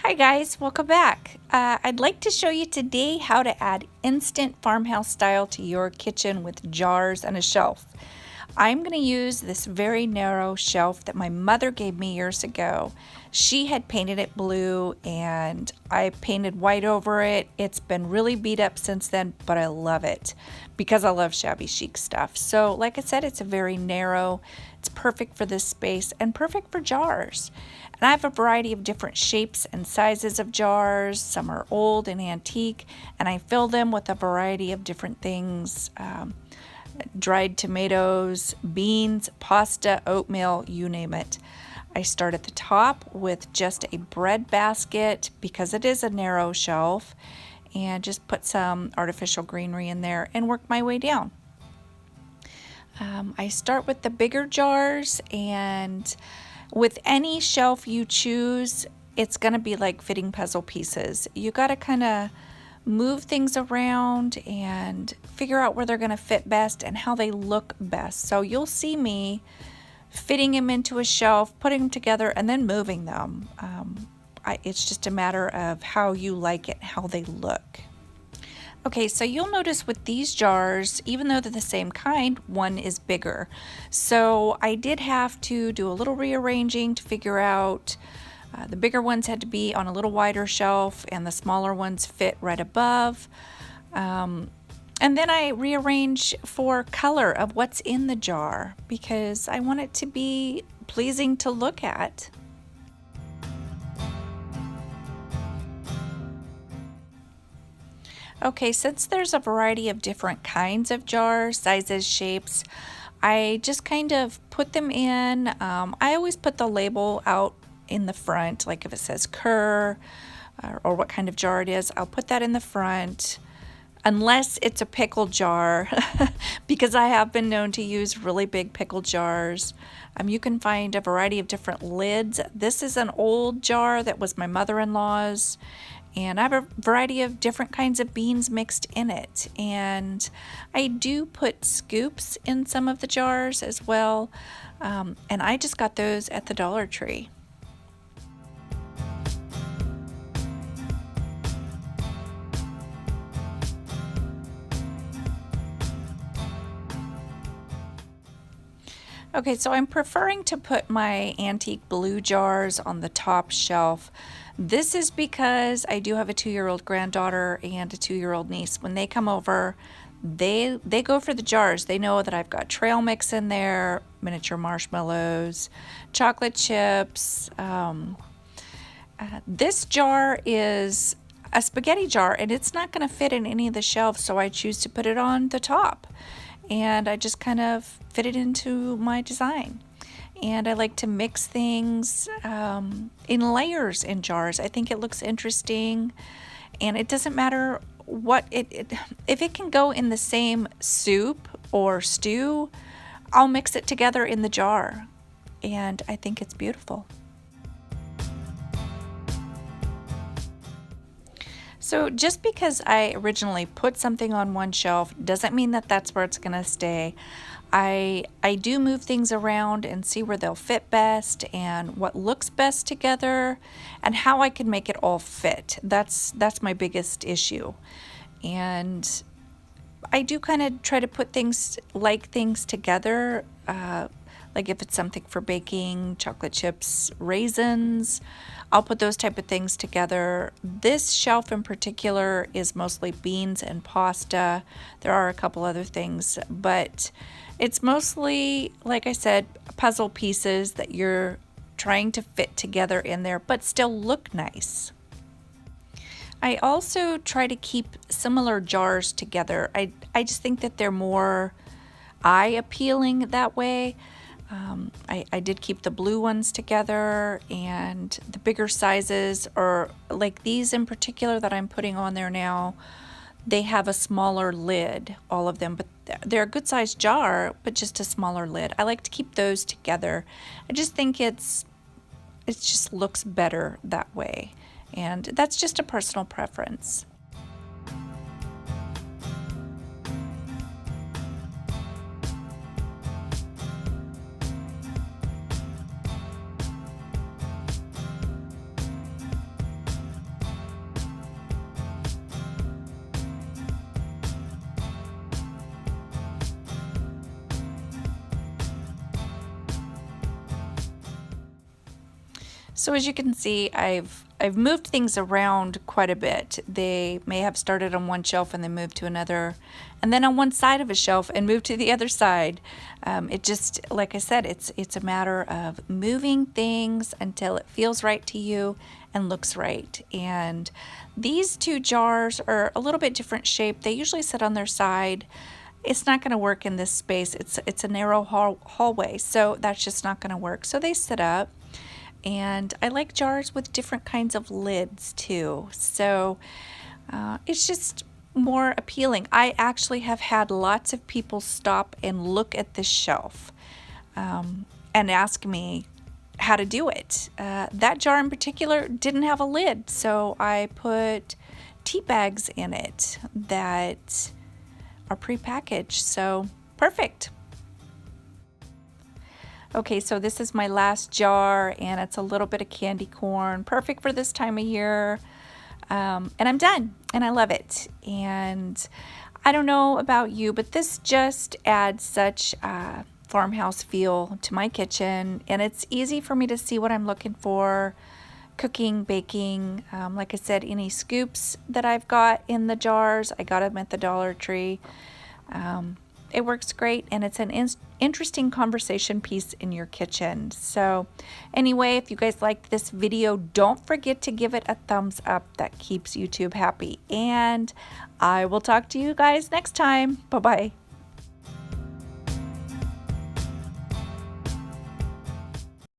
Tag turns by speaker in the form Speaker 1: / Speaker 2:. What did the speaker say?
Speaker 1: Hi guys, welcome back. I'd like to show you today how to add instant farmhouse style to your kitchen with jars and a shelf. I'm going to use this very narrow shelf that my mother gave me years ago. She had painted it blue and I painted white over it. It's been really beat up since then, but I love it because I love shabby chic stuff. So like I said, it's a very narrow, it's perfect for this space and perfect for jars. And I have a variety of different shapes and sizes of jars. Some are old and antique, and I fill them with a variety of different things. Dried tomatoes, beans, pasta, oatmeal, you name it. I start at the top with just a bread basket because it is a narrow shelf, and just put some artificial greenery in there and work my way down. I start with the bigger jars, and with any shelf you choose, it's going to be like fitting puzzle pieces. You got to kind of move things around and figure out where they're going to fit best and how they look best. So you'll see me fitting them into a shelf, putting them together, and then moving them. It's just a matter of how you like it, how they look. Okay, so you'll notice with these jars, even though they're the same kind, one is bigger. So I did have to do a little rearranging to figure out the bigger ones had to be on a little wider shelf and the smaller ones fit right above. And then I rearrange for color of what's in the jar because I want it to be pleasing to look at. Okay, since there's a variety of different kinds of jars, sizes, shapes, I just kind of put them in. I always put the label out in the front, like if it says Kerr or what kind of jar it is, I'll put that in the front. Unless it's a pickle jar, because I have been known to use really big pickle jars. You can find a variety of different lids. This is an old jar that was my mother-in-law's, and I have a variety of different kinds of beans mixed in it. And I do put scoops in some of the jars as well, and I just got those at the Dollar Tree. Okay, so I'm preferring to put my antique blue jars on the top shelf. This is because I do have a 2-year-old granddaughter and a 2-year-old niece. When they come over, they go for the jars. They know that I've got trail mix in there, miniature marshmallows, chocolate chips. This jar is a spaghetti jar, and it's not going to fit in any of the shelves, so I choose to put it on the top. And I just kind of fit it into my design. And I like to mix things in layers in jars. I think it looks interesting, and it doesn't matter what if it can go in the same soup or stew, I'll mix it together in the jar, and I think it's beautiful. So just because I originally put something on one shelf doesn't mean that that's where it's going to stay. I do move things around and see where they'll fit best and what looks best together and how I can make it all fit. That's my biggest issue. And I do kind of try to put things together, like if it's something for baking, chocolate chips, raisins, I'll put those type of things together. This shelf in particular is mostly beans and pasta. There are a couple other things, but it's mostly, like I said, puzzle pieces that you're trying to fit together in there, but still look nice. I also try to keep similar jars together. I just think that they're more eye appealing that way. I did keep the blue ones together, and the bigger sizes, or like these in particular that I'm putting on there now, they have a smaller lid, all of them, but they're a good sized jar, but just a smaller lid. I like to keep those together. I just think it just looks better that way, and that's just a personal preference. So as you can see, I've moved things around quite a bit. They may have started on one shelf and then moved to another, and then on one side of a shelf and moved to the other side. It just, like I said, it's a matter of moving things until it feels right to you and looks right. And these two jars are a little bit different shape. They usually sit on their side. It's not going to work in this space. It's a narrow hallway, so that's just not going to work. So they sit up. And I like jars with different kinds of lids too. So it's just more appealing. I actually have had lots of people stop and look at this shelf and ask me how to do it. That jar in particular didn't have a lid, so I put tea bags in it that are prepackaged. So perfect. Okay, so this is my last jar, and it's a little bit of candy corn, perfect for this time of year. And I'm done, and I love it. And I don't know about you, but this just adds such a farmhouse feel to my kitchen, and it's easy for me to see what I'm looking for, cooking, baking. Like I said, any scoops that I've got in the jars, I got them at the Dollar Tree. It works great, and it's an interesting conversation piece in your kitchen. So anyway, if you guys liked this video, don't forget to give it a thumbs up. That keeps YouTube happy. And I will talk to you guys next time. Bye-bye.